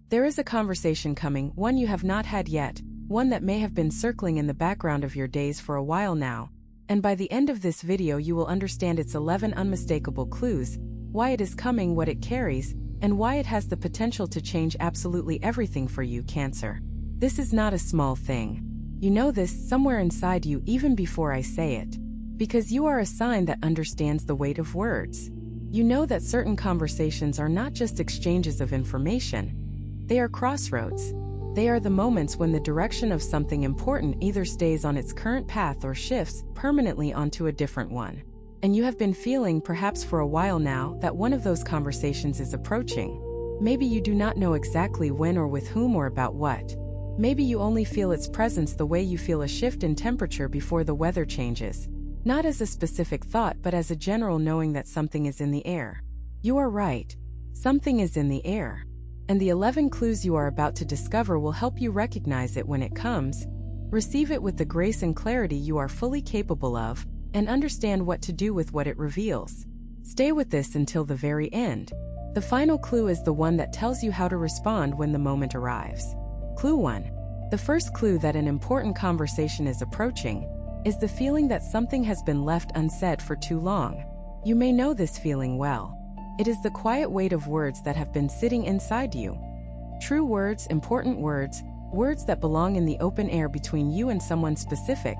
There is a conversation coming, one you have not had yet, one that may have been circling in the background of your days for a while now, and by the end of this video you will understand its 11 unmistakable clues, why it is coming, what it carries, and why it has the potential to change absolutely everything for you, Cancer. This is not a small thing. You know this somewhere inside you even before I say it. Because you are a sign that understands the weight of words. You know that certain conversations are not just exchanges of information. They are crossroads. They are the moments when the direction of something important either stays on its current path or shifts permanently onto a different one. And you have been feeling, perhaps for a while now, that one of those conversations is approaching. Maybe you do not know exactly when or with whom or about what. Maybe you only feel its presence the way you feel a shift in temperature before the weather changes. Not as a specific thought, but as a general knowing that something is in the air. You are right. Something is in the air. And the 11 clues you are about to discover will help you recognize it when it comes, receive it with the grace and clarity you are fully capable of, and understand what to do with what it reveals. Stay with this until the very end. The final clue is the one that tells you how to respond when the moment arrives. Clue 1. The first clue that an important conversation is approaching is the feeling that something has been left unsaid for too long. You may know this feeling well. It is the quiet weight of words that have been sitting inside you. True words, important words, words that belong in the open air between you and someone specific,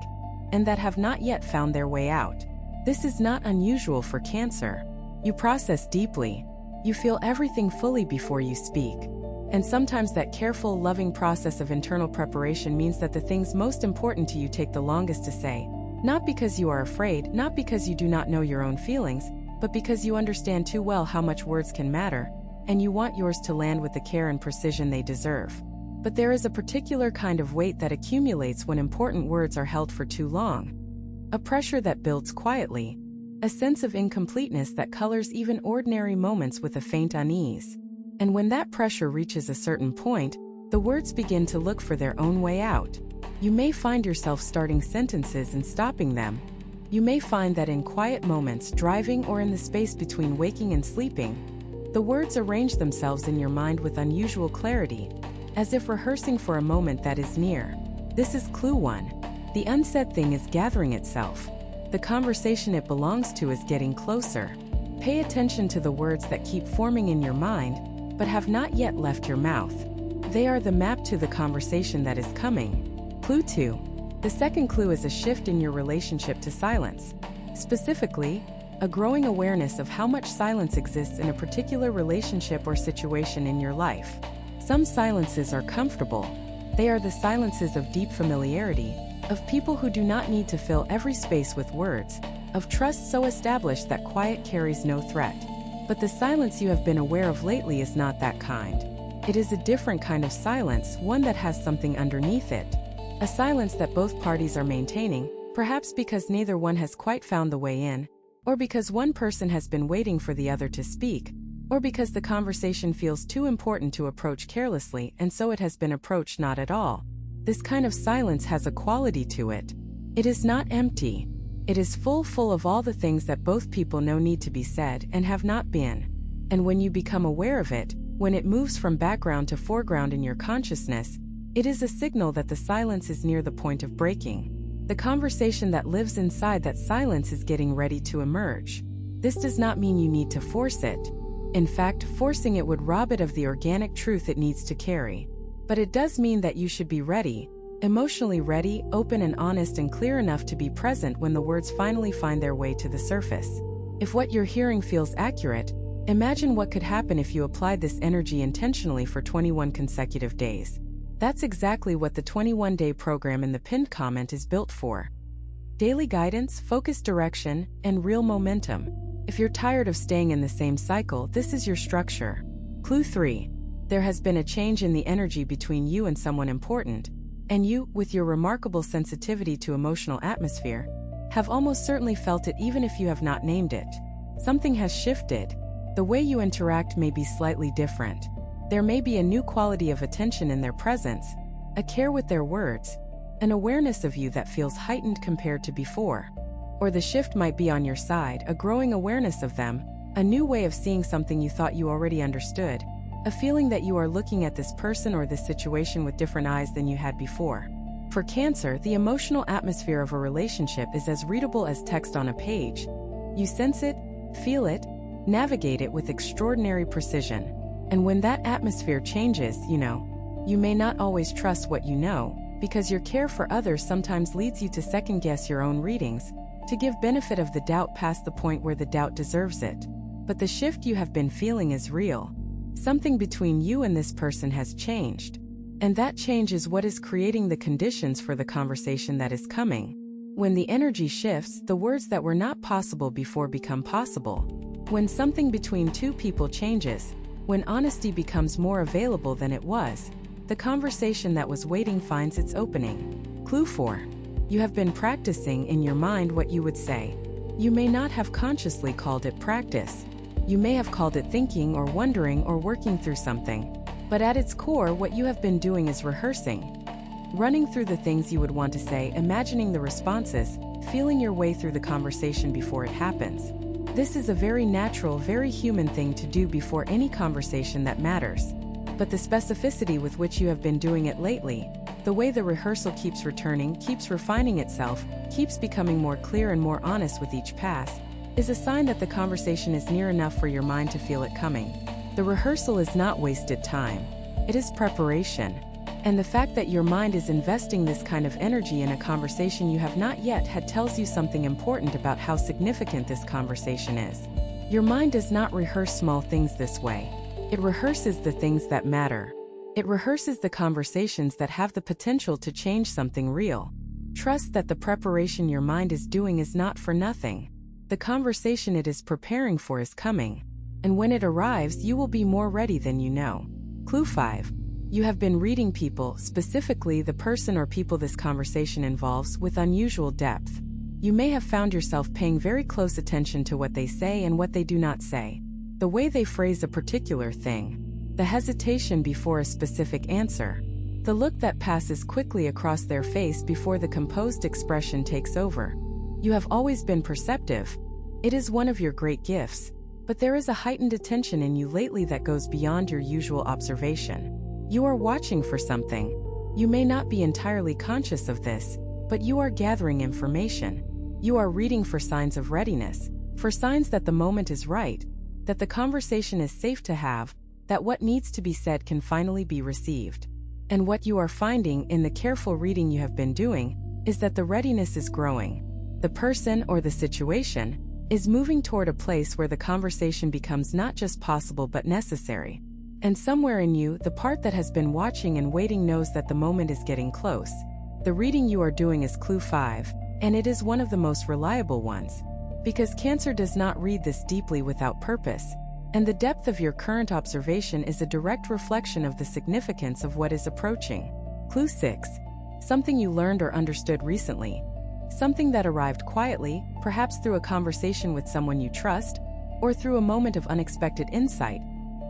and that have not yet found their way out. This is not unusual for Cancer. You process deeply. You feel everything fully before you speak. And sometimes that careful, loving process of internal preparation means that the things most important to you take the longest to say. Not because you are afraid, not because you do not know your own feelings, but because you understand too well how much words can matter, and you want yours to land with the care and precision they deserve. But there is a particular kind of weight that accumulates when important words are held for too long. A pressure that builds quietly. A sense of incompleteness that colors even ordinary moments with a faint unease. And when that pressure reaches a certain point, the words begin to look for their own way out. You may find yourself starting sentences and stopping them. You may find that in quiet moments, driving or in the space between waking and sleeping, the words arrange themselves in your mind with unusual clarity, as if rehearsing for a moment that is near. This is clue 1. The unsaid thing is gathering itself. The conversation it belongs to is getting closer. Pay attention to the words that keep forming in your mind, but have not yet left your mouth. They are the map to the conversation that is coming. Clue 2. The second clue is a shift in your relationship to silence. Specifically, a growing awareness of how much silence exists in a particular relationship or situation in your life. Some silences are comfortable. They are the silences of deep familiarity, of people who do not need to fill every space with words, of trust so established that quiet carries no threat. But the silence you have been aware of lately is not that kind. It is a different kind of silence, one that has something underneath it. A silence that both parties are maintaining, perhaps because neither one has quite found the way in, or because one person has been waiting for the other to speak, or because the conversation feels too important to approach carelessly and so it has been approached not at all. This kind of silence has a quality to it. It is not empty. It is full of all the things that both people know need to be said and have not been. And when you become aware of it, when it moves from background to foreground in your consciousness, it is a signal that the silence is near the point of breaking. The conversation that lives inside that silence is getting ready to emerge. This does not mean you need to force it. In fact, forcing it would rob it of the organic truth it needs to carry. But it does mean that you should be ready, emotionally ready, open and honest and clear enough to be present when the words finally find their way to the surface. If what you're hearing feels accurate, imagine what could happen if you applied this energy intentionally for 21 consecutive days. That's exactly what the 21-day program in the pinned comment is built for. Daily guidance, focused direction, and real momentum. If you're tired of staying in the same cycle, this is your structure. Clue 3. There has been a change in the energy between you and someone important. And you, with your remarkable sensitivity to emotional atmosphere, have almost certainly felt it even if you have not named it. Something has shifted. The way you interact may be slightly different. There may be a new quality of attention in their presence, a care with their words, an awareness of you that feels heightened compared to before. Or the shift might be on your side, a growing awareness of them, a new way of seeing something you thought you already understood, A feeling that you are looking at this person or this situation with different eyes than you had before. For Cancer, the emotional atmosphere of a relationship is as readable as text on a page. You sense it, feel it, navigate it with extraordinary precision. And when that atmosphere changes, you may not always trust what you know, because your care for others sometimes leads you to second-guess your own readings, to give benefit of the doubt past the point where the doubt deserves it. But the shift you have been feeling is real. Something between you and this person has changed. And that change is what is creating the conditions for the conversation that is coming. When the energy shifts, the words that were not possible before become possible. When something between two people changes, when honesty becomes more available than it was, the conversation that was waiting finds its opening. Clue 4. You have been practicing in your mind what you would say. You may not have consciously called it practice. You may have called it thinking or wondering or working through something. But at its core, what you have been doing is rehearsing. Running through the things you would want to say, imagining the responses, feeling your way through the conversation before it happens. This is a very natural, very human thing to do before any conversation that matters. But the specificity with which you have been doing it lately, the way the rehearsal keeps returning, keeps refining itself, keeps becoming more clear and more honest with each pass, is a sign that the conversation is near enough for your mind to feel it coming. The rehearsal is not wasted time. It is preparation. And the fact that your mind is investing this kind of energy in a conversation you have not yet had tells you something important about how significant this conversation is. Your mind does not rehearse small things this way. It rehearses the things that matter. It rehearses the conversations that have the potential to change something real. Trust that the preparation your mind is doing is not for nothing. The conversation it is preparing for is coming. And when it arrives, you will be more ready than you know. Clue 5. You have been reading people, specifically the person or people this conversation involves, with unusual depth. You may have found yourself paying very close attention to what they say and what they do not say. The way they phrase a particular thing. The hesitation before a specific answer. The look that passes quickly across their face before the composed expression takes over. You have always been perceptive. It is one of your great gifts. But there is a heightened attention in you lately that goes beyond your usual observation. You are watching for something. You may not be entirely conscious of this, but you are gathering information. You are reading for signs of readiness, for signs that the moment is right, that the conversation is safe to have, that what needs to be said can finally be received. And what you are finding in the careful reading you have been doing is that the readiness is growing. The person or the situation is moving toward a place where the conversation becomes not just possible but necessary. And somewhere in you, the part that has been watching and waiting knows that the moment is getting close. The reading you are doing is Clue 5, and it is one of the most reliable ones. Because Cancer does not read this deeply without purpose, and the depth of your current observation is a direct reflection of the significance of what is approaching. Clue 6. Something you learned or understood recently. Something that arrived quietly, perhaps through a conversation with someone you trust, or through a moment of unexpected insight,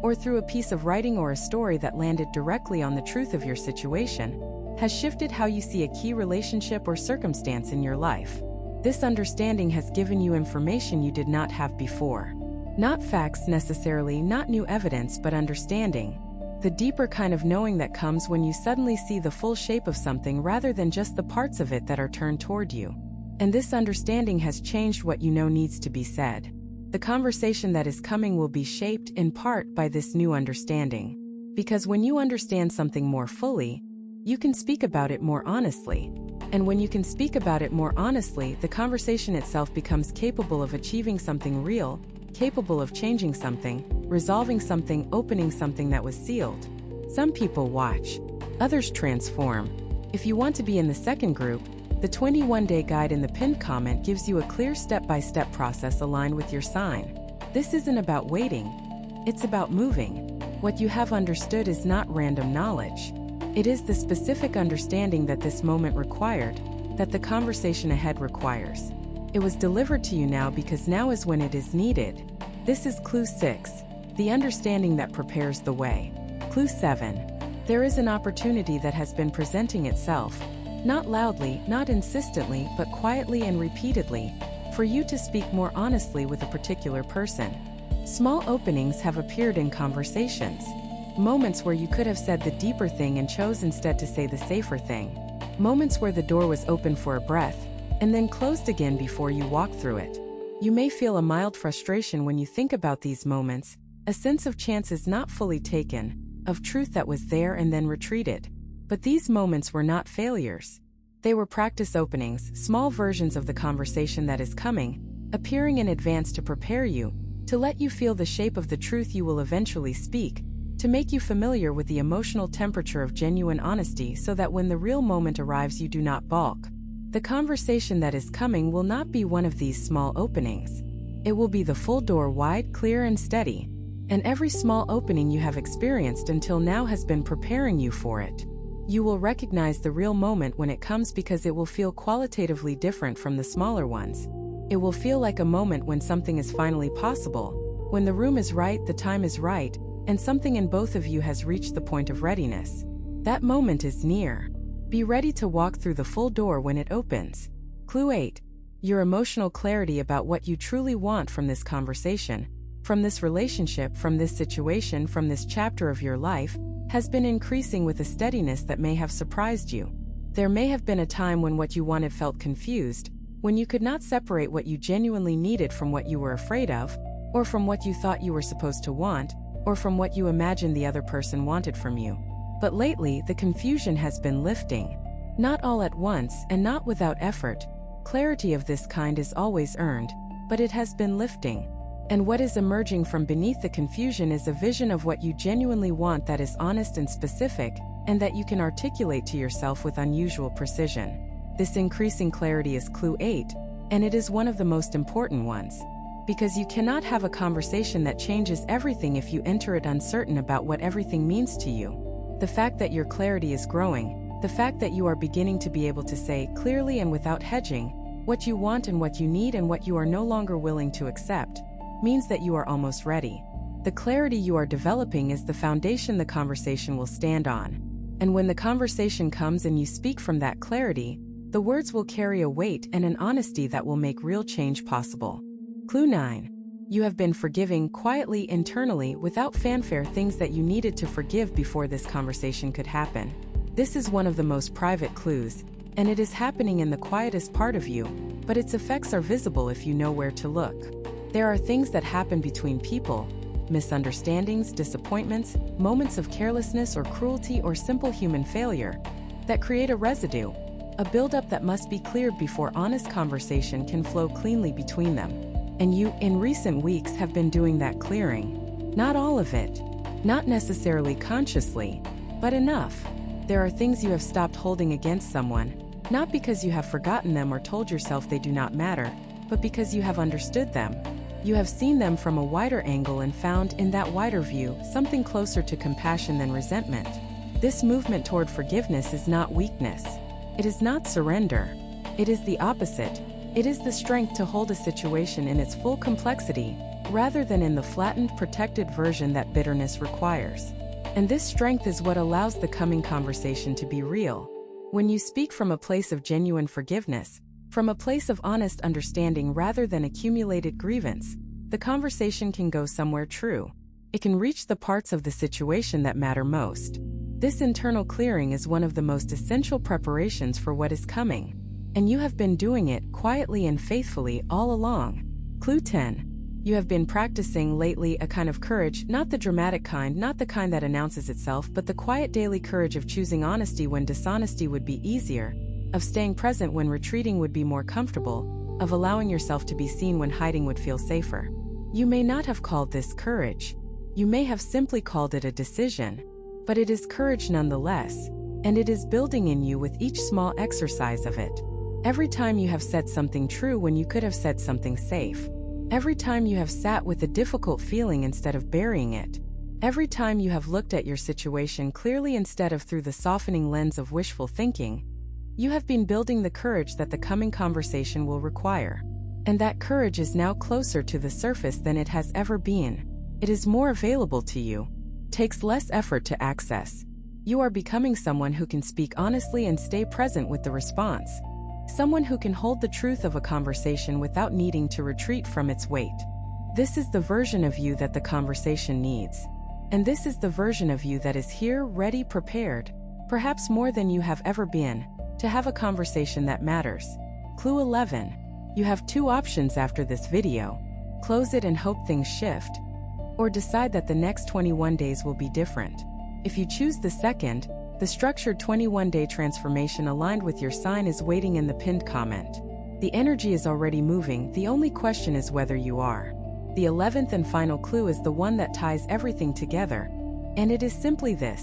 or through a piece of writing or a story that landed directly on the truth of your situation, has shifted how you see a key relationship or circumstance in your life. This understanding has given you information you did not have before. Not facts necessarily, not new evidence, but understanding. The deeper kind of knowing that comes when you suddenly see the full shape of something rather than just the parts of it that are turned toward you. And this understanding has changed what you know needs to be said. The conversation that is coming will be shaped in part by this new understanding. Because when you understand something more fully, you can speak about it more honestly. And when you can speak about it more honestly, the conversation itself becomes capable of achieving something real, capable of changing something, resolving something, opening something that was sealed. Some people watch, others transform. If you want to be in the second group, the 21-day guide in the pinned comment gives you a clear step-by-step process aligned with your sign. This isn't about waiting, it's about moving. What you have understood is not random knowledge. It is the specific understanding that this moment required, that the conversation ahead requires. It was delivered to you now because now is when it is needed. This is Clue 6, the understanding that prepares the way. Clue 7. There is an opportunity that has been presenting itself, not loudly, not insistently, but quietly and repeatedly, for you to speak more honestly with a particular person. Small openings have appeared in conversations. Moments where you could have said the deeper thing and chose instead to say the safer thing. Moments where the door was open for a breath, and then closed again before you walked through it. You may feel a mild frustration when you think about these moments, a sense of chances not fully taken, of truth that was there and then retreated. But these moments were not failures. They were practice openings, small versions of the conversation that is coming, appearing in advance to prepare you, to let you feel the shape of the truth you will eventually speak, to make you familiar with the emotional temperature of genuine honesty so that when the real moment arrives you do not balk. The conversation that is coming will not be one of these small openings. It will be the full door, wide, clear and steady. And every small opening you have experienced until now has been preparing you for it. You will recognize the real moment when it comes because it will feel qualitatively different from the smaller ones. It will feel like a moment when something is finally possible, when the room is right, the time is right, and something in both of you has reached the point of readiness. That moment is near. Be ready to walk through the full door when it opens. Clue 8. Your emotional clarity about what you truly want from this conversation, from this relationship, from this situation, from this chapter of your life, has been increasing with a steadiness that may have surprised you. There may have been a time when what you wanted felt confused, when you could not separate what you genuinely needed from what you were afraid of, or from what you thought you were supposed to want, or from what you imagined the other person wanted from you. But lately, the confusion has been lifting. Not all at once and not without effort. Clarity of this kind is always earned, but it has been lifting. And what is emerging from beneath the confusion is a vision of what you genuinely want that is honest and specific, and that you can articulate to yourself with unusual precision. This increasing clarity is clue 8, and it is one of the most important ones. Because you cannot have a conversation that changes everything if you enter it uncertain about what everything means to you. The fact that your clarity is growing, the fact that you are beginning to be able to say clearly and without hedging what you want and what you need and what you are no longer willing to accept, means that you are almost ready. The clarity you are developing is the foundation the conversation will stand on. And when the conversation comes and you speak from that clarity, the words will carry a weight and an honesty that will make real change possible. Clue 9. You have been forgiving quietly internally without fanfare things that you needed to forgive before this conversation could happen. This is one of the most private clues, and it is happening in the quietest part of you, but its effects are visible if you know where to look. There are things that happen between people, misunderstandings, disappointments, moments of carelessness or cruelty or simple human failure, that create a residue, a buildup that must be cleared before honest conversation can flow cleanly between them. And you, in recent weeks, have been doing that clearing. Not all of it, not necessarily consciously, but enough. There are things you have stopped holding against someone, not because you have forgotten them or told yourself they do not matter, but because you have understood them. You have seen them from a wider angle and found, in that wider view, something closer to compassion than resentment. This movement toward forgiveness is not weakness. It is not surrender. It is the opposite. It is the strength to hold a situation in its full complexity, rather than in the flattened, protected version that bitterness requires. And this strength is what allows the coming conversation to be real. When you speak from a place of genuine forgiveness, from a place of honest understanding rather than accumulated grievance, the conversation can go somewhere true. It can reach the parts of the situation that matter most. This internal clearing is one of the most essential preparations for what is coming. And you have been doing it quietly and faithfully all along. Clue 10. You have been practicing lately a kind of courage, not the dramatic kind, not the kind that announces itself, but the quiet daily courage of choosing honesty when dishonesty would be easier, of staying present when retreating would be more comfortable, of allowing yourself to be seen when hiding would feel safer. You may not have called this courage. You may have simply called it a decision. But it is courage nonetheless, and it is building in you with each small exercise of it. Every time you have said something true when you could have said something safe. Every time you have sat with a difficult feeling instead of burying it. Every time you have looked at your situation clearly instead of through the softening lens of wishful thinking. You have been building the courage that the coming conversation will require. And that courage is now closer to the surface than it has ever been. It is more available to you. Takes less effort to access. You are becoming someone who can speak honestly and stay present with the response. Someone who can hold the truth of a conversation without needing to retreat from its weight. This is the version of you that the conversation needs. And this is the version of you that is here, ready, prepared, perhaps more than you have ever been, to have a conversation that matters. Clue 11. You have two options after this video: close it and hope things shift, or decide that the next 21 days will be different. If you choose the second, the structured 21-day transformation aligned with your sign is waiting in the pinned comment. The energy is already moving, the only question is whether you are. The 11th and final clue is the one that ties everything together, and it is simply this: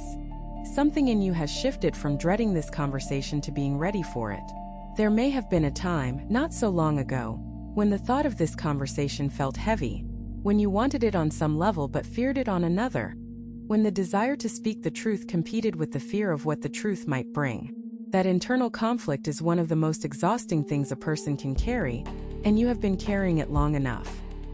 something in you has shifted from dreading this conversation to being ready for it. There may have been a time, not so long ago, when the thought of this conversation felt heavy, when you wanted it on some level but feared it on another, when the desire to speak the truth competed with the fear of what the truth might bring. That internal conflict is one of the most exhausting things a person can carry, and you have been carrying it long enough.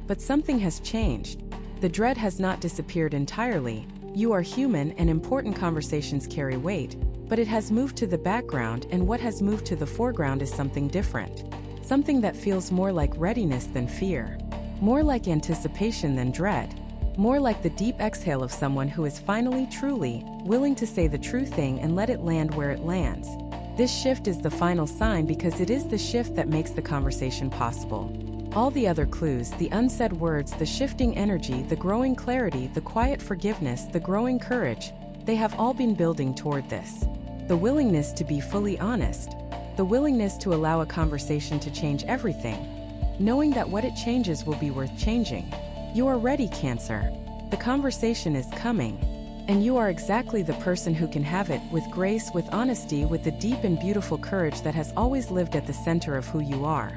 But something has changed. The dread has not disappeared entirely. You are human and important conversations carry weight, but it has moved to the background, and what has moved to the foreground is something different. Something that feels more like readiness than fear, more like anticipation than dread, more like the deep exhale of someone who is finally, truly, willing to say the true thing and let it land where it lands. This shift is the final sign because it is the shift that makes the conversation possible. All the other clues, the unsaid words, the shifting energy, the growing clarity, the quiet forgiveness, the growing courage, they have all been building toward this. The willingness to be fully honest, the willingness to allow a conversation to change everything, knowing that what it changes will be worth changing. You are ready, Cancer. The conversation is coming, and you are exactly the person who can have it, with grace, with honesty, with the deep and beautiful courage that has always lived at the center of who you are.